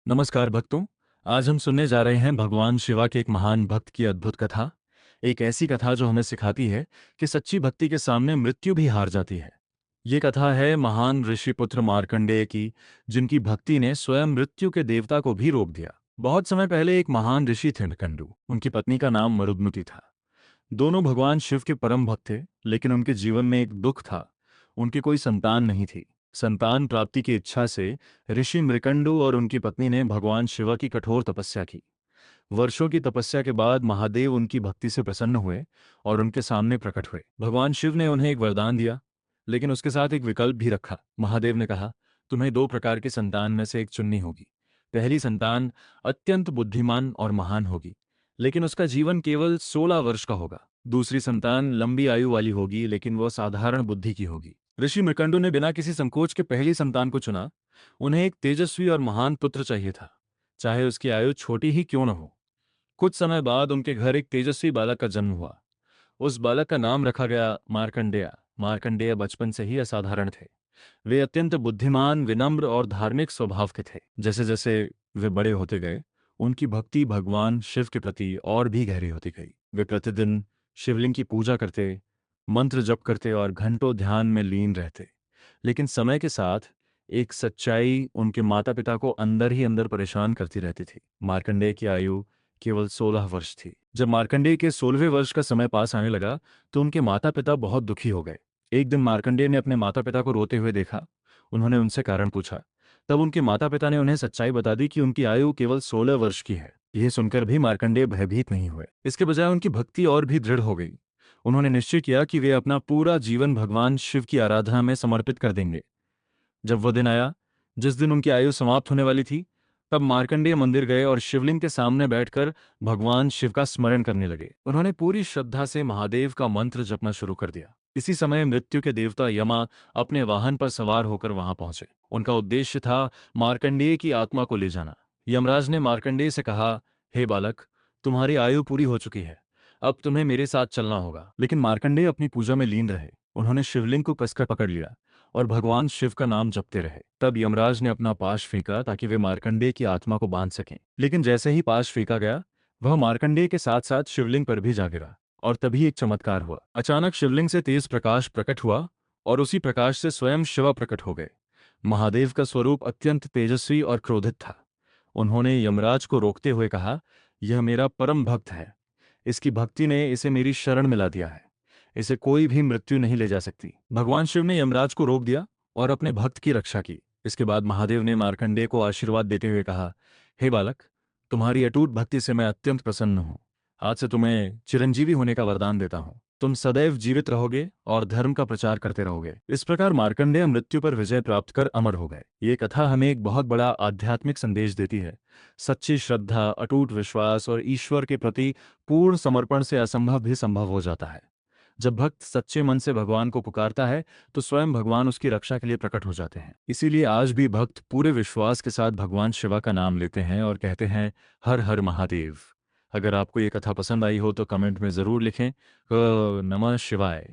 नमस्कार भक्तों। आज हम सुनने जा रहे हैं भगवान शिवा के एक महान भक्त की अद्भुत कथा। एक ऐसी कथा जो हमें सिखाती है कि सच्ची भक्ति के सामने मृत्यु भी हार जाती है। ये कथा है महान ऋषि पुत्र मार्कंडेय की, जिनकी भक्ति ने स्वयं मृत्यु के देवता को भी रोक दिया। बहुत समय पहले एक महान ऋषि थे कंडू। उनकी पत्नी का नाम मरुदमुति था। दोनों भगवान शिव के परम भक्त थे, लेकिन उनके जीवन में एक दुख था। उनकी कोई संतान नहीं थी। संतान प्राप्ति की इच्छा से ऋषि मृकंडु और उनकी पत्नी ने भगवान शिवा की कठोर तपस्या की। वर्षों की तपस्या के बाद महादेव उनकी भक्ति से प्रसन्न हुए और उनके सामने प्रकट हुए। भगवान शिव ने उन्हें एक वरदान दिया, लेकिन उसके साथ एक विकल्प भी रखा। महादेव ने कहा, तुम्हें दो प्रकार की संतान में से एक चुननी होगी। पहली संतान अत्यंत बुद्धिमान और महान होगी, लेकिन उसका जीवन केवल 16 वर्ष का होगा। दूसरी संतान लंबी आयु वाली होगी, लेकिन वह साधारण बुद्धि की होगी। ऋषि मृकंडु ने बिना किसी संकोच के पहली संतान को चुना। उन्हें एक तेजस्वी और महान पुत्र चाहिए था, चाहे उसकी आयु छोटी ही क्यों न हो। कुछ समय बाद उनके घर एक तेजस्वी बालक का जन्म हुआ। उस बालक का नाम रखा गया मार्कंडेय। मार्कंडेय बचपन से ही असाधारण थे। वे अत्यंत बुद्धिमान, विनम्र और धार्मिक स्वभाव के थे। जैसे जैसे वे बड़े होते गए, उनकी भक्ति भगवान शिव के प्रति और भी गहरी होती गई। वे प्रतिदिन शिवलिंग की पूजा करते, मंत्र जप करते और घंटों ध्यान में लीन रहते। लेकिन समय के साथ एक सच्चाई उनके माता पिता को अंदर ही अंदर परेशान करती रहती थी। मार्कंडेय की आयु केवल 16 वर्ष थी। जब मार्कंडेय के 16वें वर्ष का समय पास आने लगा, तो उनके माता पिता बहुत दुखी हो गए। एक दिन मार्कंडेय ने अपने माता पिता को रोते हुए देखा। उन्होंने उनसे कारण पूछा। तब उनके माता पिता ने उन्हें सच्चाई बता दी कि उनकी आयु केवल 16 वर्ष की है। यह सुनकर भी मार्कंडेय भयभीत नहीं हुए। इसके बजाय उनकी भक्ति और भी दृढ़ हो गई। उन्होंने निश्चय किया कि वे अपना पूरा जीवन भगवान शिव की आराधना में समर्पित कर देंगे। जब वह दिन आया जिस दिन उनकी आयु समाप्त होने वाली थी, तब मार्कंडेय मंदिर गए और शिवलिंग के सामने बैठकर भगवान शिव का स्मरण करने लगे। उन्होंने पूरी श्रद्धा से महादेव का मंत्र जपना शुरू कर दिया। इसी समय मृत्यु के देवता यमा अपने वाहन पर सवार होकर वहां पहुंचे। उनका उद्देश्य था मार्कंडेय की आत्मा को ले जाना। यमराज ने मार्कंडेय से कहा, हे बालक, तुम्हारी आयु पूरी हो चुकी है। अब तुम्हें मेरे साथ चलना होगा। लेकिन मार्कंडेय अपनी पूजा में लीन रहे। उन्होंने शिवलिंग को कसकर पकड़ लिया और भगवान शिव का नाम जपते रहे। तब यमराज ने अपना पाश फेंका ताकि वे मार्कंडेय की आत्मा को बांध सकें। लेकिन जैसे ही पाश फेंका गया, वह मार्कंडेय के साथ साथ शिवलिंग पर भी जा गिरा। और तभी एक चमत्कार हुआ। अचानक शिवलिंग से तेज प्रकाश प्रकट हुआ और उसी प्रकाश से स्वयं शिव प्रकट हो गए। महादेव का स्वरूप अत्यंत तेजस्वी और क्रोधित था। उन्होंने यमराज को रोकते हुए कहा, यह मेरा परम भक्त है। इसकी भक्ति ने इसे मेरी शरण मिला दिया है। इसे कोई भी मृत्यु नहीं ले जा सकती। भगवान शिव ने यमराज को रोक दिया और अपने भक्त की रक्षा की। इसके बाद महादेव ने मार्कंडेय को आशीर्वाद देते हुए कहा, हे बालक, तुम्हारी अटूट भक्ति से मैं अत्यंत प्रसन्न हूँ। आज से तुम्हें चिरंजीवी होने का वरदान देता हूँ। तुम सदैव जीवित रहोगे और धर्म का प्रचार करते रहोगे। इस प्रकार मार्कंडेय मृत्यु पर विजय प्राप्त कर अमर हो गए। ये कथा हमें एक बहुत बड़ा आध्यात्मिक संदेश देती है। सच्ची श्रद्धा, अटूट विश्वास और ईश्वर के प्रति पूर्ण समर्पण से असंभव भी संभव हो जाता है। जब भक्त सच्चे मन से भगवान को पुकारता है, तो स्वयं भगवान उसकी रक्षा के लिए प्रकट हो जाते हैं। इसीलिए आज भी भक्त पूरे विश्वास के साथ भगवान शिवा का नाम लेते हैं और कहते हैं, हर हर महादेव। अगर आपको ये कथा पसंद आई हो तो कमेंट में ज़रूर लिखें। नमः शिवाय।